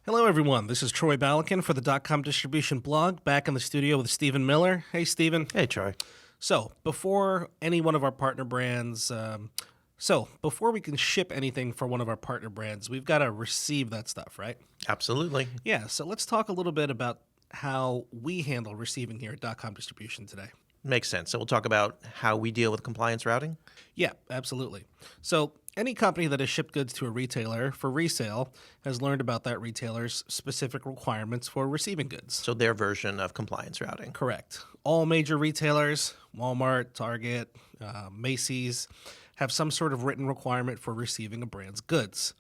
Hello, everyone. This is Troy Balakhan for the Dotcom distribution blog, back in the studio with Stephen Miller. Hey, Stephen. Hey, Troy. So, before any one of our partner brands, before we can ship anything for one of our partner brands, we've got to receive that stuff, right? Absolutely. Yeah. So let's talk a little bit about how we handle receiving here at Dotcom distribution today. Makes sense. So we'll talk about how we deal with compliance routing. Yeah, absolutely. So any company that has shipped goods to a retailer for resale has learned about that retailer's specific requirements for receiving goods. So their version of compliance routing. Correct. All major retailers, Walmart, Target, Macy's, have some sort of written requirement for receiving a brand's goods.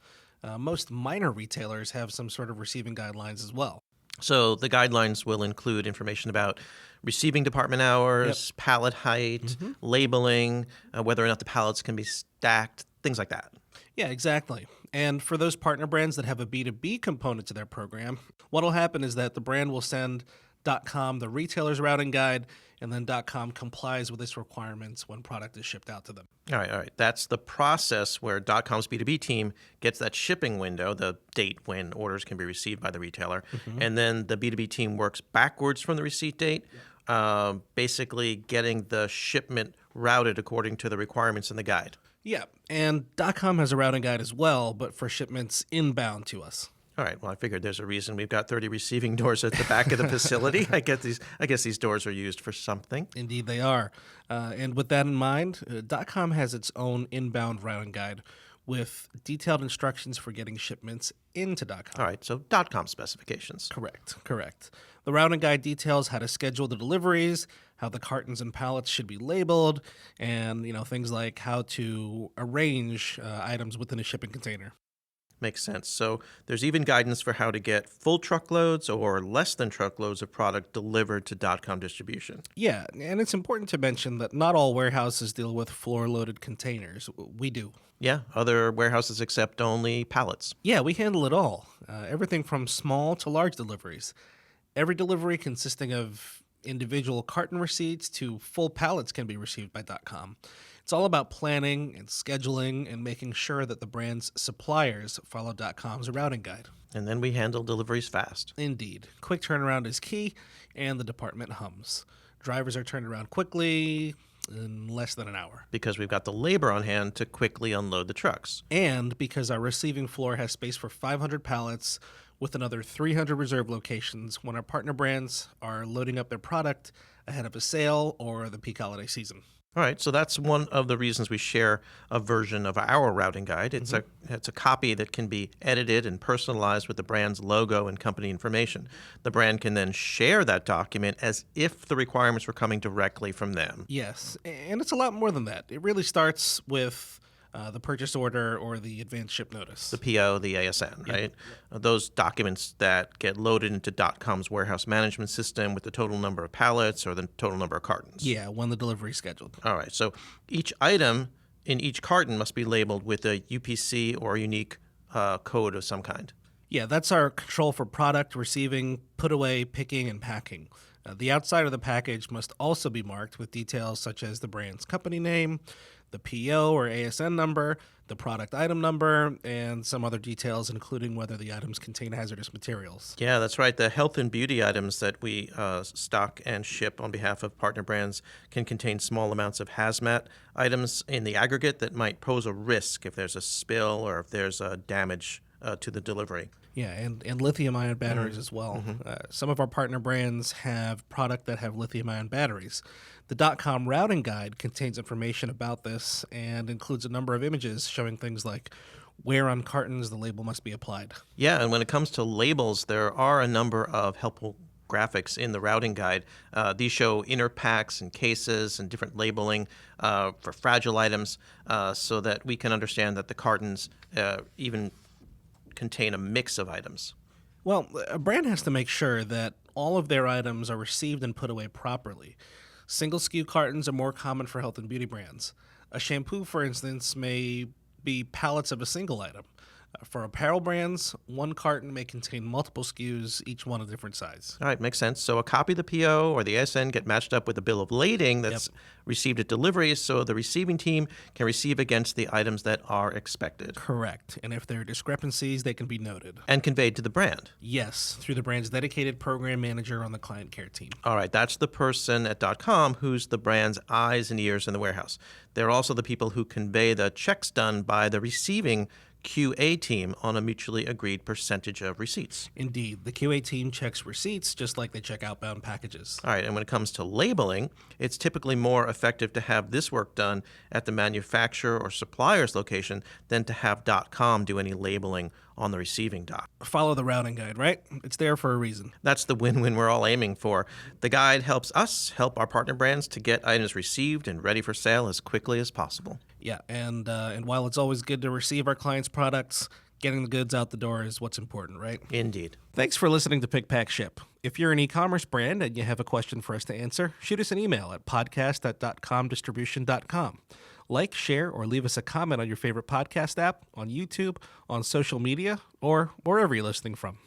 Most minor retailers have some sort of receiving guidelines as well. So the guidelines will include information about receiving department hours, pallet height, labeling, whether or not the pallets can be stacked, things like that. Yeah, exactly. And for those partner brands that have a B2B component to their program, what will happen is that the brand will send .com the retailer's routing guide, and then .com complies with its requirements when product is shipped out to them. All right. That's the process where .com's B2B team gets that shipping window, the date when orders can be received by the retailer, and then the B2B team works backwards from the receipt date, basically getting the shipment routed according to the requirements in the guide. Yeah, and .com has a routing guide as well, but for shipments inbound to us. All right. Well, I figured there's a reason we've got 30 receiving doors at the back of the facility. I guess these doors are used for something. Indeed, they are. And with that in mind, .com has its own inbound routing guide with detailed instructions for getting shipments into .com. All right. So .com specifications. Correct. The routing guide details how to schedule the deliveries, how the cartons and pallets should be labeled, and things like how to arrange items within a shipping container. Makes sense. So there's even guidance for how to get full truckloads or less than truckloads of product delivered to .com distribution. Yeah, and it's important to mention that not all warehouses deal with floor-loaded containers. We do. Yeah, other warehouses accept only pallets. Yeah, we handle it all. Everything from small to large deliveries. Every delivery consisting of individual carton receipts to full pallets can be received by .com. It's all about planning and scheduling and making sure that the brand's suppliers follow .com's routing guide. And then we handle deliveries fast. Indeed. Quick turnaround is key, and the department hums. Drivers are turned around quickly in less than an hour. Because we've got the labor on hand to quickly unload the trucks. And because our receiving floor has space for 500 pallets with another 300 reserve locations when our partner brands are loading up their product ahead of a sale or the peak holiday season. All right, so that's one of the reasons we share a version of our routing guide. It's a copy that can be edited and personalized with the brand's logo and company information. The brand can then share that document as if the requirements were coming directly from them. Yes, and it's a lot more than that. It really starts with the purchase order or the advance ship notice. The PO, the ASN, right? Those documents that get loaded into .com's warehouse management system with the total number of pallets or the total number of cartons. Yeah, when the delivery is scheduled. All right, so each item in each carton must be labeled with a UPC or unique code of some kind. Yeah, that's our control for product, receiving, put away, picking, and packing. The outside of the package must also be marked with details such as the brand's company name, the PO or ASN number, the product item number, and some other details, including whether the items contain hazardous materials. Yeah, that's right. The health and beauty items that we stock and ship on behalf of partner brands can contain small amounts of hazmat items in the aggregate that might pose a risk if there's a spill or if there's a damage to the delivery. Yeah, and lithium-ion batteries as well. Some of our partner brands have product that have lithium-ion batteries. The .com routing guide contains information about this and includes a number of images showing things like where on cartons the label must be applied. Yeah, and when it comes to labels, there are a number of helpful graphics in the routing guide. These show inner packs and cases and different labeling for fragile items so that we can understand that the cartons even contain a mix of items. Well, a brand has to make sure that all of their items are received and put away properly. Single SKU cartons are more common for health and beauty brands. A shampoo, for instance, may be pallets of a single item. For apparel brands, one carton may contain multiple SKUs, each one a different size. All right, makes sense. So a copy of the PO or the ASN get matched up with a bill of lading that's received at delivery, so the receiving team can receive against the items that are expected. Correct. And if there are discrepancies, they can be noted. And conveyed to the brand. Yes, through the brand's dedicated program manager on the client care team. All right, that's the person at Dotcom who's the brand's eyes and ears in the warehouse. They're also the people who convey the checks done by the receiving QA team on a mutually agreed percentage of receipts. Indeed, the QA team checks receipts just like they check outbound packages. All right, and when it comes to labeling, it's typically more effective to have this work done at the manufacturer or supplier's location than to have .com do any labeling on the receiving dock. Follow the routing guide, right? It's there for a reason. That's the win-win we're all aiming for. The guide helps us help our partner brands to get items received and ready for sale as quickly as possible. Yeah, and while it's always good to receive our clients' products, getting the goods out the door is what's important, right? Indeed. Thanks for listening to Pick, Pack, Ship. If you're an e-commerce brand and you have a question for us to answer, shoot us an email at podcast@dotcomdistribution.com. Like, share, or leave us a comment on your favorite podcast app, on YouTube, on social media, or wherever you're listening from.